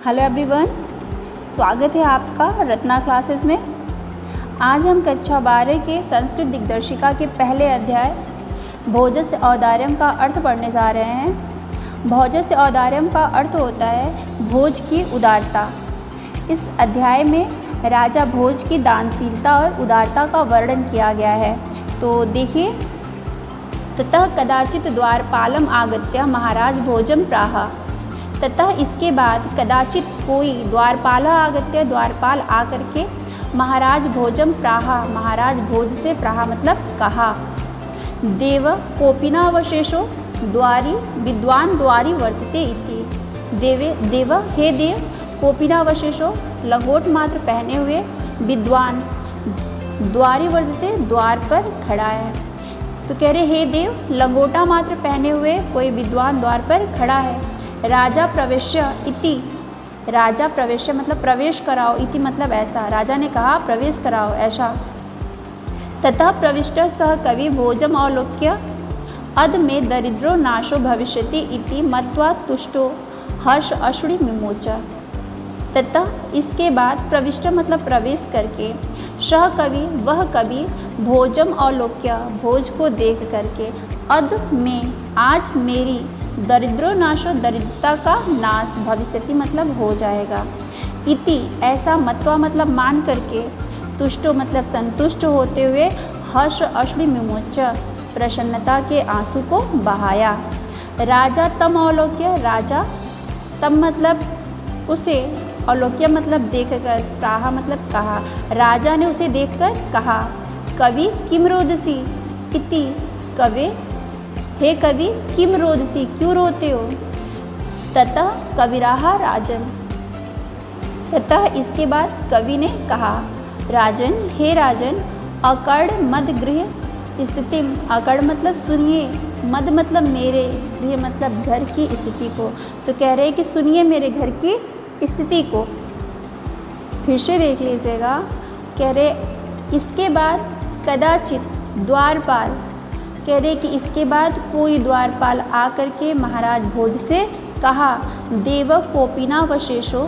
Hello everyone, स्वागत है आपका रत्ना क्लासेस में। आज हम कक्षा 12 के संस्कृत दिग्दर्शिका के पहले अध्याय भोजस्य औदार्यम का अर्थ पढ़ने जा रहे हैं। भोजस्य औदार्यम का अर्थ होता है भोज की उदारता। इस अध्याय में राजा भोज की दानशीलता और उदारता का वर्णन किया गया है। तो देखिए, ततः कदाचित द्वारपालम आगत्य महाराज भोजम प्राह। ततः इसके बाद कदाचित कोई द्वारपाल आगत्य, द्वारपाल आकर के महाराज भोजम प्राह, महाराज भोज से प्राह मतलब कहा। देव कोपिनावशेषो द्वारी विद्वान द्वारी वर्तते इति। देव हे देव, कोपिनावशेषो लंगोट मात्र पहने हुए, विद्वान द्वारी वर्तते द्वार पर खड़ा है। तो कह रहे हे देव, लंगोटा मात्र पहने हुए कोई विद्वान द्वार पर खड़ा है। राजा प्रवेश्य इति, राजा प्रवेश्य मतलब प्रवेश कराओ, इति मतलब ऐसा, राजा ने कहा प्रवेश कराओ ऐसा। ततः प्रविष्ट सह कवि भोजम अवलोक्य अद में दरिद्रो नाशो भविष्यति इति मत्वा तुष्टो हर्ष अश्रुणि मिमोच। ततः इसके बाद प्रविष्ट मतलब प्रवेश करके, सह कवि वह कवि, भोजम अवलोक्य भोज को देख करके, अद में आज मेरी, दरिद्रो नाशो दरिद्रता का नाश, भविष्यति मतलब हो जाएगा, इति ऐसा, मत्वा मतलब मान करके, तुष्टो मतलब संतुष्ट होते हुए, हर्ष अश्रुणि मिमोच प्रसन्नता के आंसू को बहाया। राजा तम अवलोक्य, राजा तम मतलब उसे, अवलोक्य मतलब देखकर, प्राह मतलब कहा, राजा ने उसे देखकर कहा, कवि किम रोदसी इति, कवि हे कवि किम रोदसी क्यों रोते हो। ततः कविराह राजन, ततः इसके बाद कवि ने कहा, राजन हे राजन, अकर्ण मद गृह स्थितिम, अकर्ण मतलब सुनिए, मद मतलब मेरे, गृह मतलब घर की स्थिति को। तो कह रहे हैं कि सुनिए मेरे घर की स्थिति को। फिर से देख लीजिएगा, कह रहे इसके बाद कदाचित द्वारपाल, कह रहे कि इसके बाद कोई द्वारपाल आकर के महाराज भोज से कहा, देव कोपिनावशेषो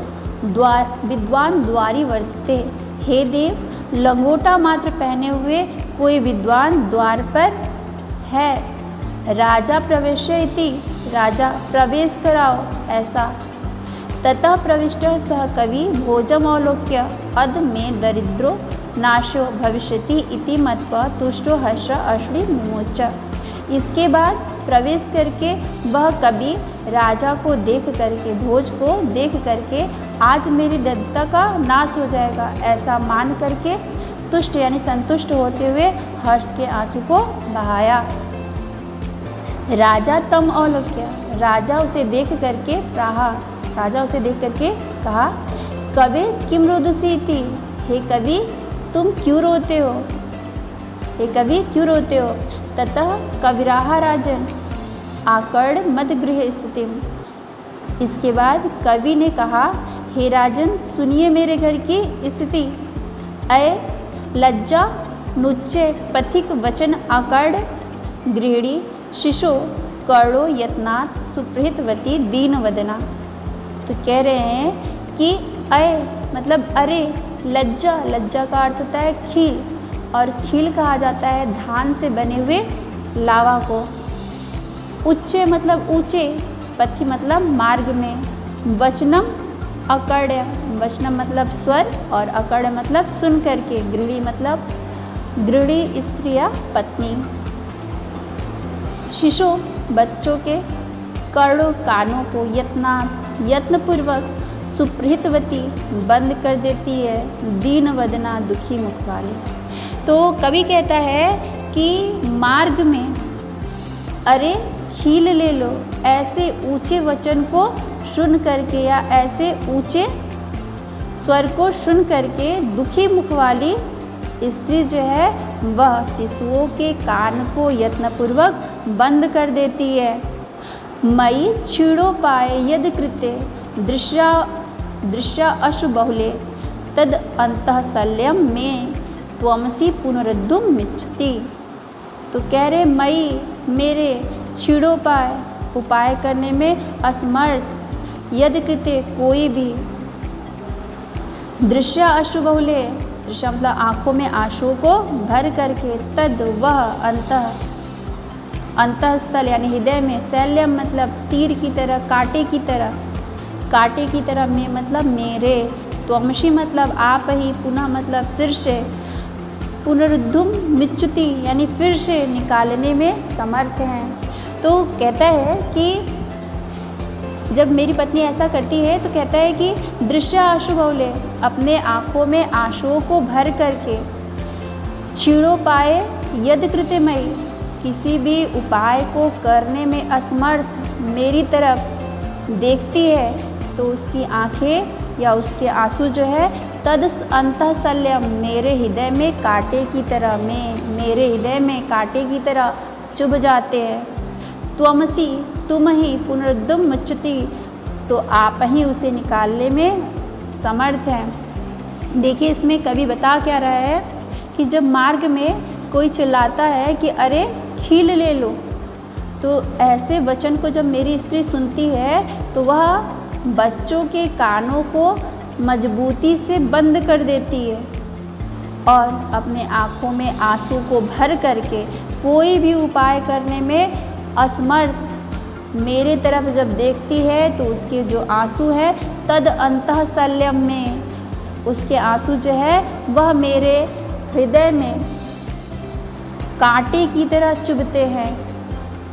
द्वार विद्वान द्वारी वर्तते। हे देव, लंगोटा मात्र पहने हुए कोई विद्वान द्वार पर है। राजा प्रवेश्य इति, राजा प्रवेश कराओ ऐसा। ततः प्रविष्ट सह कवि भोजम अवलोक्य अद में दरिद्रो नाशो भविष्यति इति मत्वा तुष्टो हर्ष अश्रुणि मिमोच। इसके बाद प्रवेश करके वह कवि राजा को देख करके, भोज को देख करके, आज मेरी दरिद्रता का नाश हो जाएगा ऐसा मान करके, तुष्ट यानी संतुष्ट होते हुए हर्ष के आंसू को बहाया। राजा तम अवलोक्य, राजा उसे देख करके प्राह, राजा उसे देख करके कहा, कवि किम रोदसी इति, हे कवि तुम क्यों रोते हो, हे कवि क्यों रोते हो। ततः कविराह राजन आकर्ण मद गृह स्थितिम, इसके बाद कवि ने कहा, हे राजन सुनिए मेरे घर की स्थिति। अय लज्जा नुच्चे पथिक वचन आकर्ण गृहिणी शिशो कर्णो यत्नात् सुप्रहितवती दीन वदना। तो कह रहे हैं कि अय मतलब अरे, लज्जा, लज्जा का अर्थ होता है खील, और खील कहा जाता है धान से बने हुए लावा को। उच्चे मतलब ऊंचे, पथि मतलब मार्ग में, वचनम अकर्ण, वचनम मतलब स्वर, और अकर्ण मतलब सुन करके, गृहिणी मतलब गृहिणी स्त्री या पत्नी। शिशु बच्चों के, कर्णों कानों को, यत्नपूर्वक, सुप्रहितवती बंद कर देती है, दीन वदना दुखी मुख वाली। तो कवि कहता है कि मार्ग में अरे खील ले लो, ऐसे ऊंचे वचन को सुन करके या ऐसे ऊंचे स्वर को सुन करके दुखी मुख वाली स्त्री जो है वह शिशुओं के कान को यत्नपूर्वक बंद कर देती है। मयि क्षीणोपाय यद कृते दृश्या अशु बहुले तद अंतः शल्यम में त्वमसि पुनरुद्धुम मिच्छति। तो कह रहे मई मेरे क्षीणोपाय, उपाय करने में असमर्थ, यदि कृत्य कोई भी दृश्य अश्रु बहुले, दृश्य मतलब आँखों में आंसुओं को भर करके, तद वह अंतःस्थल यानी हृदय में, शैल्यम मतलब तीर की तरह, कांटे की तरह में मतलब मेरे, त्वमसि मतलब आप ही, पुनः मतलब फिर से, पुनरुद्धुम मिच्युति यानी फिर से निकालने में समर्थ हैं। तो कहता है कि जब मेरी पत्नी ऐसा करती है तो कहता है कि दृश्य आंसु बहुले, अपने आँखों में आंसुओं को भर करके, क्षीणोपाय यद कृत्यमयी, किसी भी उपाय को करने में असमर्थ मेरी तरफ देखती है तो उसकी आँखें या उसके आंसू जो है तद अंतःशल्यम मेरे हृदय में कांटे की तरह, मेरे हृदय में कांटे की तरह चुभ जाते हैं। त्वमसि तुम ही, पुनरुद्धुम मुच्यति तो आप ही उसे निकालने में समर्थ हैं। देखिए इसमें कवि बता क्या रहा है कि जब मार्ग में कोई चिल्लाता है कि अरे खील ले लो, तो ऐसे वचन को जब मेरी स्त्री सुनती है तो वह बच्चों के कानों को मजबूती से बंद कर देती है और अपने आँखों में आंसू को भर करके कोई भी उपाय करने में असमर्थ मेरे तरफ जब देखती है तो उसके जो आंसू है तद अंतःशल्यम में, उसके आंसू जो है वह मेरे हृदय में कांटे की तरह चुभते हैं।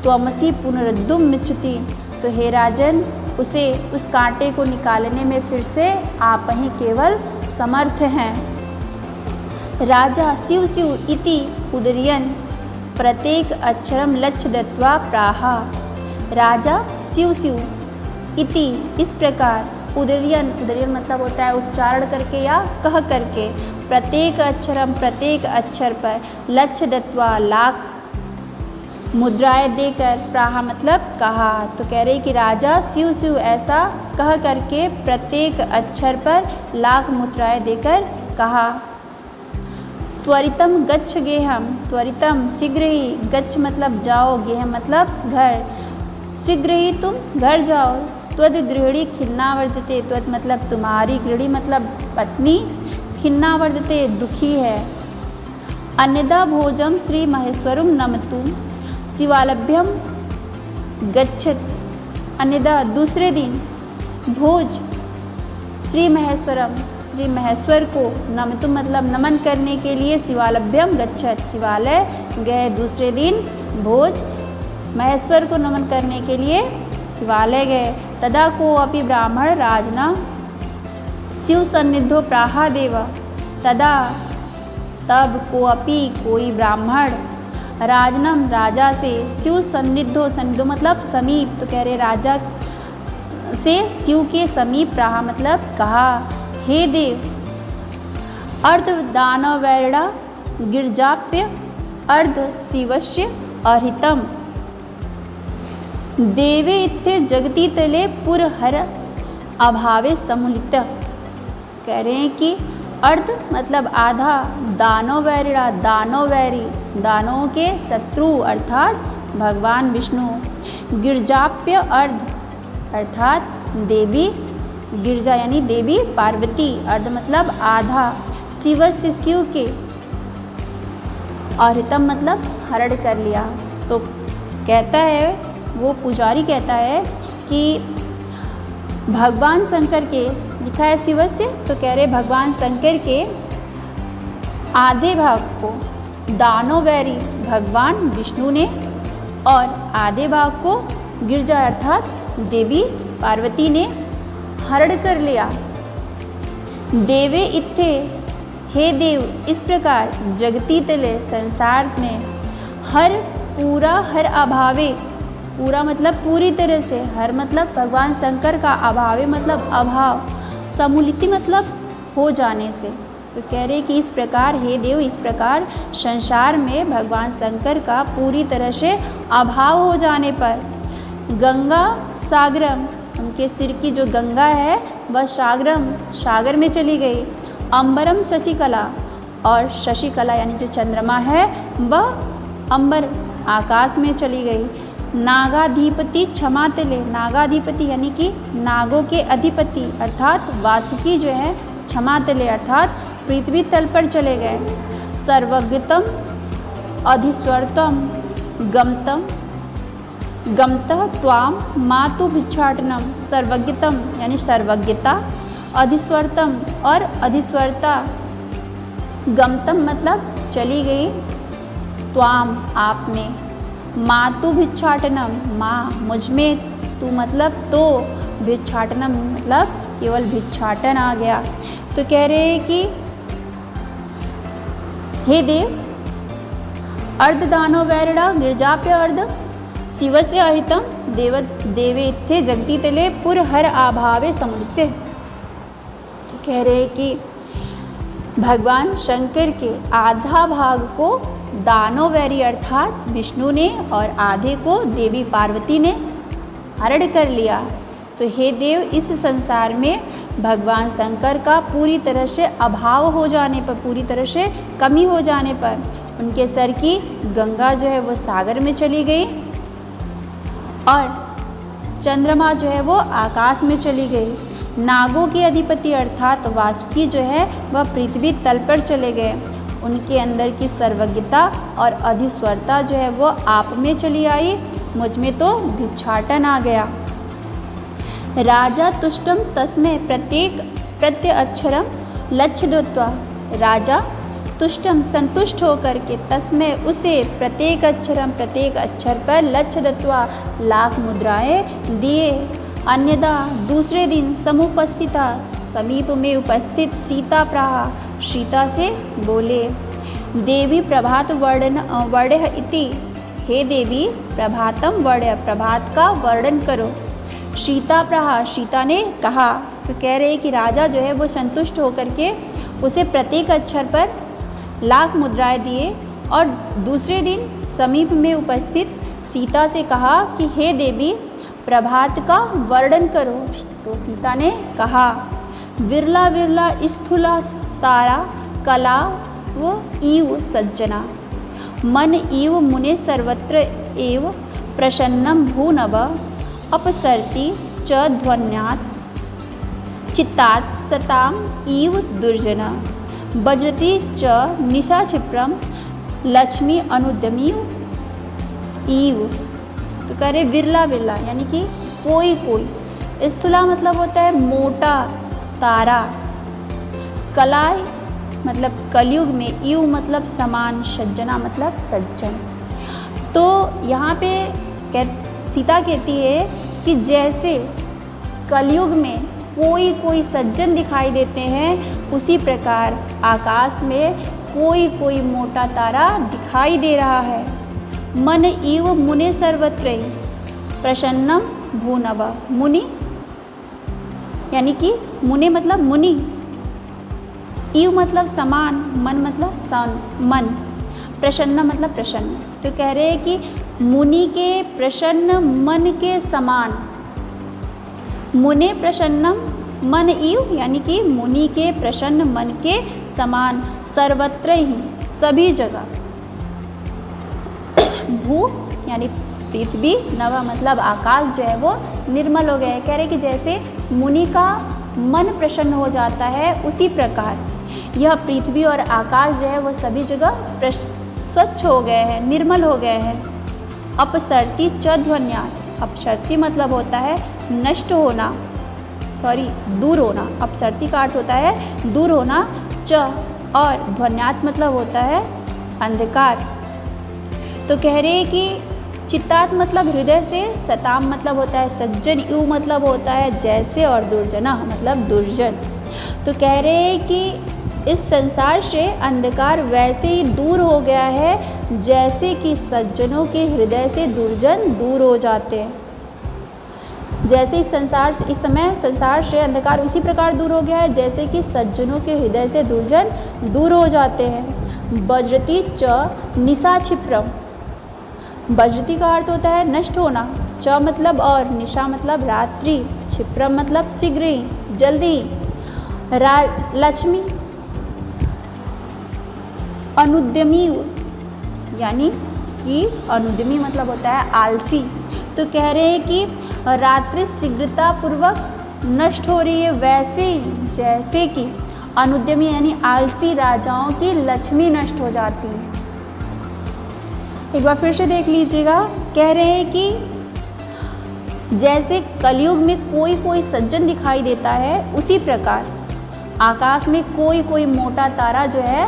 त्वमसि पुनरुद्धुम मिच्यति, तो हे राजन उसे उस कांटे को निकालने में फिर से आप ही केवल समर्थ हैं। राजा शिव शिव इति उदर्यन प्रत्येक अक्षरम लक्ष्य दत्वा प्राहा, राजा शिव शिव इति इस प्रकार, उदर्यन मतलब होता है उच्चारण करके या कह करके, प्रत्येक अक्षरम प्रत्येक अक्षर पर, लक्ष्य दत्वा लाख मुद्राएं देकर, प्राहा मतलब कहा, तो कह रहे कि राजा शिव शिव ऐसा कह करके प्रत्येक अक्षर पर लाख मुद्राएं देकर कहा। त्वरितम गच्छ गेहम, त्वरितम शीघ्र ही, गच्छ मतलब जाओ, गेहम मतलब घर, शीघ्र ही तुम घर जाओ। त्वद गृहिणी खिन्ना वर्तते, त्वद मतलब तुम्हारी, गृहिणी मतलब पत्नी, खिन्ना वर्तते दुखी है। अन्यदा भोजम श्री महेश्वरम नमतुम शिवालभ्यम गच्छत, अन्यदा दूसरे दिन भोज श्री महेश्वरम, श्री महेश्वर को, नमतुम मतलब नमन करने के लिए, शिवालभ्यम गच्छत शिवालय गए, दूसरे दिन भोज महेश्वर को नमन करने के लिए शिवालय गए। तदा को अपि ब्राह्मण राजना शिव सन्निधो प्राहा देव, तदा तब को अपि कोई ब्राह्मण, राजनम राजा से, शिव सन्निधो, सन्निधो मतलब समीप, तो कह रहे राजा से शिव के समीप प्राहा मतलब कहा, हे देव अर्ध दानवैरणा गिरजाप्य अर्ध शिवस्य अर्हितम, देवे इत्थे जगती तले पुरहर अभावे समुलित, कह रहे हैं कि अर्ध मतलब आधा, दानवैरणा दानवैरी, दानवों के शत्रु अर्थात भगवान विष्णु, गिरजाप्य अर्ध अर्थात देवी गिरजा यानी देवी पार्वती, अर्ध मतलब आधा, शिव से शिव के, और हितम मतलब हरण कर लिया। तो कहता है वो पुजारी कहता है कि भगवान शंकर के, लिखा है शिव से, तो कह रहे भगवान शंकर के आधे भाग को दानवैरी भगवान विष्णु ने और आधे भाग को गिरजा अर्थात देवी पार्वती ने हरण कर लिया। देवे इत्थे, हे देव इस प्रकार, जगती तले संसार में, हर पूरा हर अभावे, पूरा मतलब पूरी तरह से, हर मतलब भगवान शंकर का, अभावे मतलब अभाव, समुलिति मतलब हो जाने से, तो कह रहे कि इस प्रकार हे देव इस प्रकार संसार में भगवान शंकर का पूरी तरह से अभाव हो जाने पर, गंगा सागरम उनके सिर की जो गंगा है वह सागरम सागर में चली गई, अंबरम शशिकला और शशिकला यानी जो चंद्रमा है वह अंबर आकाश में चली गई, नागाधिपति क्षमा तिले, नागाधिपति यानी कि नागों के अधिपति अर्थात वासुकी जो है क्षमा तिले अर्थात पृथ्वी तल पर चले गए। सर्वज्ञतम अधिस्वर्तम गमतम गमतः त्वाम मातु भिक्षाटनम, सर्वज्ञतम यानी सर्वज्ञता, अधिस्वर्तम और अधिस्वर्ता, गमतम मतलब चली गई, त्वाम आप में, मातु भिक्षाटनम माँ मुझ में, तू मतलब तो, भिक्षाटनम मतलब केवल भिक्षाटन आ गया। तो कह रहे हैं कि हे देव अर्धदानो वैरड़ा गिरजाप्य अर्ध शिवस्य अहितम देव देवेत्थे जगती तले पुरहर आभावे समुदिते। तो कह रहे हैं कि भगवान शंकर के आधा भाग को दानवैरी अर्थात विष्णु ने और आधे को देवी पार्वती ने हरण कर लिया। तो हे देव इस संसार में भगवान शंकर का पूरी तरह से अभाव हो जाने पर, पूरी तरह से कमी हो जाने पर उनके सर की गंगा जो है वो सागर में चली गई और चंद्रमा जो है वो आकाश में चली गई। नागों के अधिपति अर्थात वासुकी जो है वह पृथ्वी तल पर चले गए। उनके अंदर की सर्वज्ञता और अधिस्वरता जो है वो आप में चली आई, मुझ में तो भिक्षाटन आ गया। राजा तुष्टम तस्मै प्रत्यक्षरम लक्ष्य दत्वा, राजा तुष्टम संतुष्ट होकर के तस्मै उसे प्रत्येक अक्षर पर लक्ष्य दत्वा लाख मुद्राएं दिए। अन्यदा दूसरे दिन समुपस्थिता समीप में उपस्थित सीता प्राहा, सीता से बोले देवी प्रभात वर्ण्य इति, हे देवी प्रभातम वर्ण्य प्रभात का वर्णन करो। सीता प्राहा सीता ने कहा। तो कह रहे हैं कि राजा जो है वो संतुष्ट होकर के उसे प्रत्येक अक्षर पर लाख मुद्राएं दिए और दूसरे दिन समीप में उपस्थित सीता से कहा कि हे देवी प्रभात का वर्णन करो। तो सीता ने कहा विरला विरला स्थूला तारा कला व इव सज्जना, मन इव मुने सर्वत्र एव प्रसन्नम भूनव अपसरति च ध्वन्यात् चित्तात् सताम इव दुर्जना, वज्रति च निशा क्षिप्रम लक्ष्मी अनुद्यमी ईव। तो कह रहे विरला विरला यानी कि कोई कोई, स्थूला मतलब होता है मोटा तारा, कलाय मतलब कलयुग में, ईव मतलब समान, सज्जना मतलब सज्जन। तो यहाँ पे सीता कहती है कि जैसे कलयुग में कोई कोई सज्जन दिखाई देते हैं, उसी प्रकार आकाश में कोई कोई मोटा तारा दिखाई दे रहा है। मन इव मुने सर्वत्र प्रसन्नम भूनव, मुनि यानी कि मुने मतलब मुनि, इव मतलब समान, मन मतलब सन मन, प्रसन्न मतलब प्रसन्न। तो कह रहे हैं कि मुनि के प्रसन्न मन के समान, मुने प्रसन्नम मन इव यानी कि मुनि के प्रसन्न मन के समान, सर्वत्र ही सभी जगह, भू यानी पृथ्वी, नवा मतलब आकाश जो है वो निर्मल हो गया है। कह रहे कि जैसे मुनि का मन प्रसन्न हो जाता है, उसी प्रकार यह पृथ्वी और आकाश जो है वो सभी जगह स्वच्छ हो गए हैं, निर्मल हो गए हैं। अपसरति च ध्वन्यात्, अपसरति मतलब होता है नष्ट होना, दूर होना। अपसरति का अर्थ होता है दूर होना, च और ध्वन्यात् मतलब होता है अंधकार। तो कह रहे हैं कि चित्तात् मतलब हृदय से, सताम मतलब होता है सज्जन, यू मतलब होता है जैसे और दुर्जना मतलब दुर्जन। तो कह रहे हैं कि इस संसार से अंधकार वैसे ही दूर हो गया है जैसे कि सज्जनों के हृदय से दुर्जन दूर हो जाते हैं। जैसे इस समय संसार से अंधकार उसी प्रकार दूर हो गया है जैसे कि सज्जनों के हृदय से दुर्जन दूर हो जाते हैं। वज्रति च निशा क्षिप्रम, वज्रति का अर्थ होता है नष्ट होना, च मतलब और, निशा मतलब रात्रि, क्षिप्रम मतलब शीघ्र ही, जल्दी। लक्ष्मी अनुद्यमी यानी कि अनुद्यमी मतलब होता है आलसी, तो कह रहे हैं कि रात्रि शीघ्रतापूर्वक नष्ट हो रही है, वैसे ही जैसे कि अनुद्यमी यानी आलसी राजाओं की लक्ष्मी नष्ट हो जाती है। एक बार फिर से देख लीजिएगा, कह रहे हैं कि जैसे कलयुग में कोई कोई सज्जन दिखाई देता है, उसी प्रकार आकाश में कोई कोई मोटा तारा जो है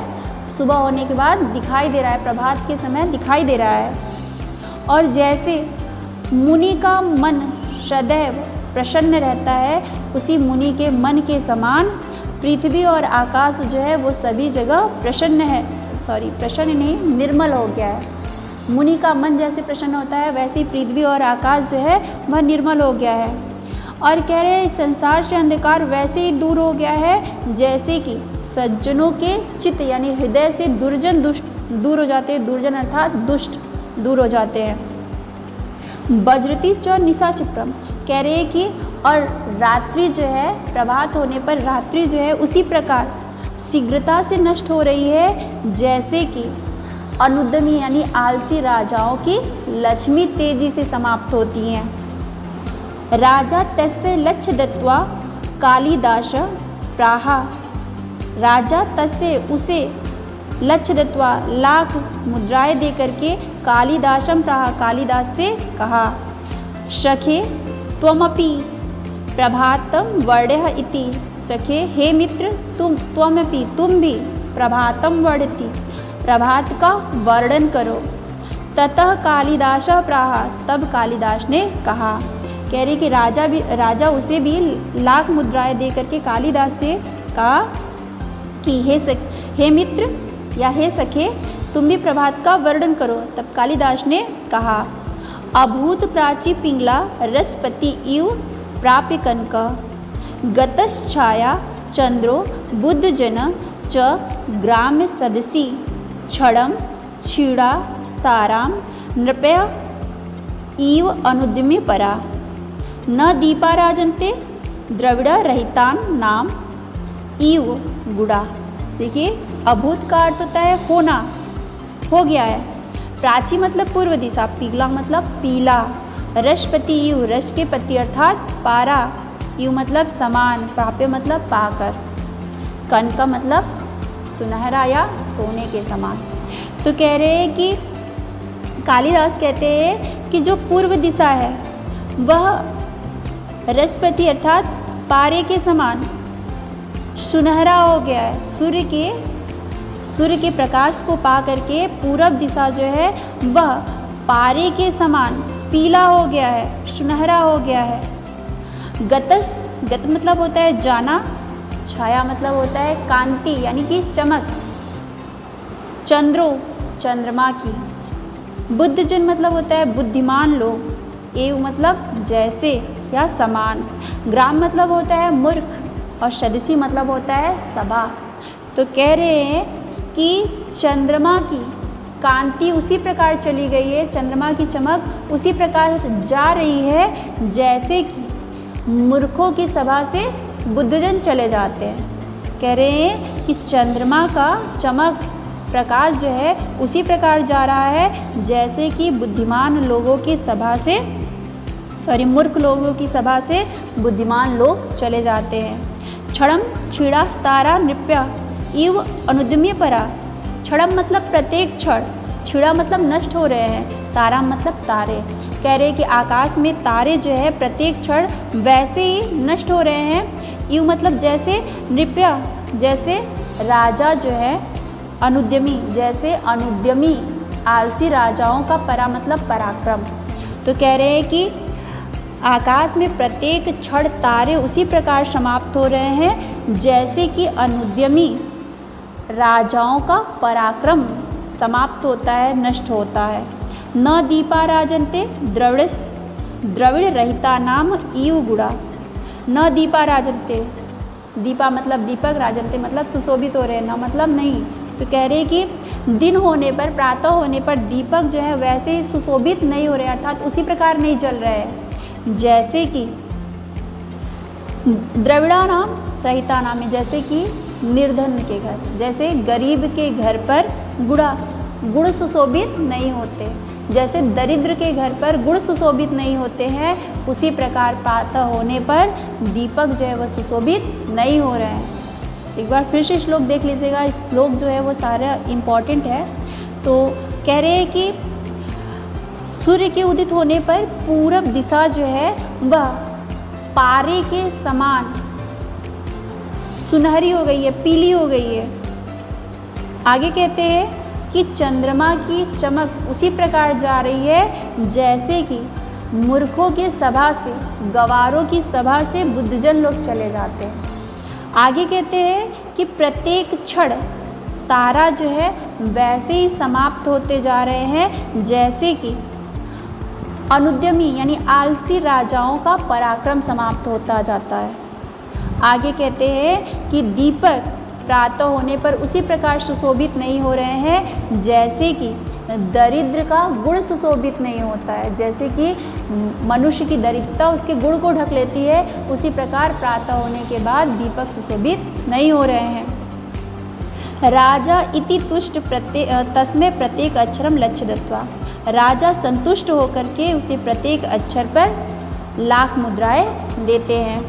सुबह होने के बाद दिखाई दे रहा है, प्रभात के समय दिखाई दे रहा है। और जैसे मुनि का मन सदैव प्रसन्न रहता है, उसी मुनि के मन के समान पृथ्वी और आकाश जो है वो सभी जगह प्रसन्न नहीं, निर्मल हो गया है। मुनि का मन जैसे प्रसन्न होता है, वैसे ही पृथ्वी और आकाश जो है वह निर्मल हो गया है। और कह रहे हैं संसार से अंधकार वैसे ही दूर हो गया है जैसे कि सज्जनों के चित्त यानी हृदय से दुर्जन दुष्ट दूर हो जाते हैं, दुर्जन अर्थात दुष्ट दूर हो जाते हैं। वज्रति च निशा क्षिप्रम, कह रहे हैं कि और रात्रि जो है प्रभात होने पर रात्रि जो है उसी प्रकार शीघ्रता से नष्ट हो रही है जैसे कि अनुद्यमी यानी आलसी राजाओं की लक्ष्मी तेजी से समाप्त होती हैं। राजा तस्य लक्ष्य दत्वा कालिदास प्राहा, राजा तस्य उसे लक्ष्य दत्वा लाख मुद्राएं दे करके कालिदासम प्राहा, कालिदास से कहा, सखे त्वमपि प्रभातम वर्ण्य इति, सखे हे मित्र त्वमपि तुम भी प्रभातम वर्ण्यति, प्रभात का वर्णन करो। ततः कालिदास प्राहा, तब कालिदास ने कहा। कह रही कि राजा उसे भी लाख मुद्राएं दे करके कालिदास से कहा कि हे मित्र या हे सखे तुम भी प्रभात का वर्णन करो। तब कालिदास ने कहा, अभूत प्राची पिंगला रसपति इव प्राप्य कनक, गतश्छाया चंद्रो बुद्धजन च ग्राम्य सदसी, क्षणम क्षीणा स्ताराम नृपया इव अनुद्यमी परा, न दीपा राजन्ते द्रविड़ रहितान नाम इव गुड़ा। देखिए अभूत का अर्थ होता है होना, हो गया है। प्राची मतलब पूर्व दिशा, पिघला मतलब पीला, रसपति यु रस के पति अर्थात पारा, यु मतलब समान, प्राप्य मतलब पाकर, कनक मतलब सुनहरा या सोने के समान। तो कह रहे हैं कि कालिदास कहते हैं कि जो पूर्व दिशा है वह रसपति अर्थात पारे के समान सुनहरा हो गया है। सूर्य के प्रकाश को पा करके पूरब दिशा जो है वह पारे के समान पीला हो गया है, सुनहरा हो गया है। गत मतलब होता है जाना, छाया मतलब होता है कांति यानी कि चमक, चंद्रो चंद्रमा की, बुद्धजन मतलब होता है बुद्धिमान लोग, एव मतलब जैसे या समान, ग्राम मतलब होता है मूर्ख और सदसी मतलब होता है सभा। तो कह रहे हैं कि चंद्रमा की कांति उसी प्रकार चली गई है, चंद्रमा की चमक उसी प्रकार जा रही है जैसे कि मूर्खों की सभा से बुद्धजन चले जाते हैं। कह रहे हैं कि चंद्रमा का चमक प्रकाश जो है उसी प्रकार जा रहा है जैसे कि बुद्धिमान लोगों की सभा से मूर्ख लोगों की सभा से बुद्धिमान लोग चले जाते हैं। क्षणम क्षीणा स्तारा नृप्या इव अनुद्यमी परा, क्षणम मतलब प्रत्येक क्षण, क्षीणा मतलब नष्ट हो रहे हैं, तारा मतलब तारे। कह रहे हैं कि आकाश में तारे जो है प्रत्येक क्षण वैसे ही नष्ट हो रहे हैं। इव मतलब जैसे, नृप्या जैसे राजा जो है, अनुद्यमी जैसे अनुद्यमी आलसी राजाओं का परा मतलब पराक्रम। तो कह रहे हैं कि आकाश में प्रत्येक क्षण तारे उसी प्रकार समाप्त हो रहे हैं जैसे कि अनुद्यमी राजाओं का पराक्रम समाप्त होता है, नष्ट होता है। न दीपा राजन्ते द्रविड़ रहिता नाम इव गुड़ा, न दीपा राजन्ते, दीपा मतलब दीपक, राजन्ते मतलब सुशोभित हो रहे हैं, न मतलब नहीं। तो कह रहे हैं कि दिन होने पर, प्रातः होने पर दीपक जो है वैसे ही सुशोभित नहीं हो रहे, अर्थात उसी प्रकार नहीं जल रहे हैं जैसे कि द्रविड़ा नाम रहिता नाम में, जैसे कि निर्धन के घर, जैसे गरीब के घर पर गुड़ सुशोभित नहीं होते। जैसे दरिद्र के घर पर गुड़ सुशोभित नहीं होते हैं, उसी प्रकार प्रातः होने पर दीपक जो है वह सुशोभित नहीं हो रहे हैं। एक बार फिर से श्लोक देख लीजिएगा। इस श्लोक जो है वो सारा इम्पॉर्टेंट है। तो कह रहे हैं कि सूर्य के उदित होने पर पूरब दिशा जो है वह पारे के समान सुनहरी हो गई है, पीली हो गई है। आगे कहते हैं कि चंद्रमा की चमक उसी प्रकार जा रही है जैसे कि मूर्खों की सभा से, गवारों की सभा से बुद्धजन लोग चले जाते हैं। आगे कहते हैं कि प्रत्येक क्षण तारा जो है वैसे ही समाप्त होते जा रहे हैं जैसे कि अनुद्यमी यानी आलसी राजाओं का पराक्रम समाप्त होता जाता है। आगे कहते हैं कि दीपक प्रातः होने पर उसी प्रकार सुशोभित नहीं हो रहे हैं जैसे कि दरिद्र का गुण सुशोभित नहीं होता है। जैसे कि मनुष्य की दरिद्रता उसके गुण को ढक लेती है, उसी प्रकार प्रातः होने के बाद दीपक सुशोभित नहीं हो रहे हैं। राजा इति तुष्ट तस्मै प्रत्येक अक्षरम लक्ष्य दत्वा। राजा संतुष्ट होकर के उसे प्रत्येक अक्षर पर लाख मुद्राएं देते हैं।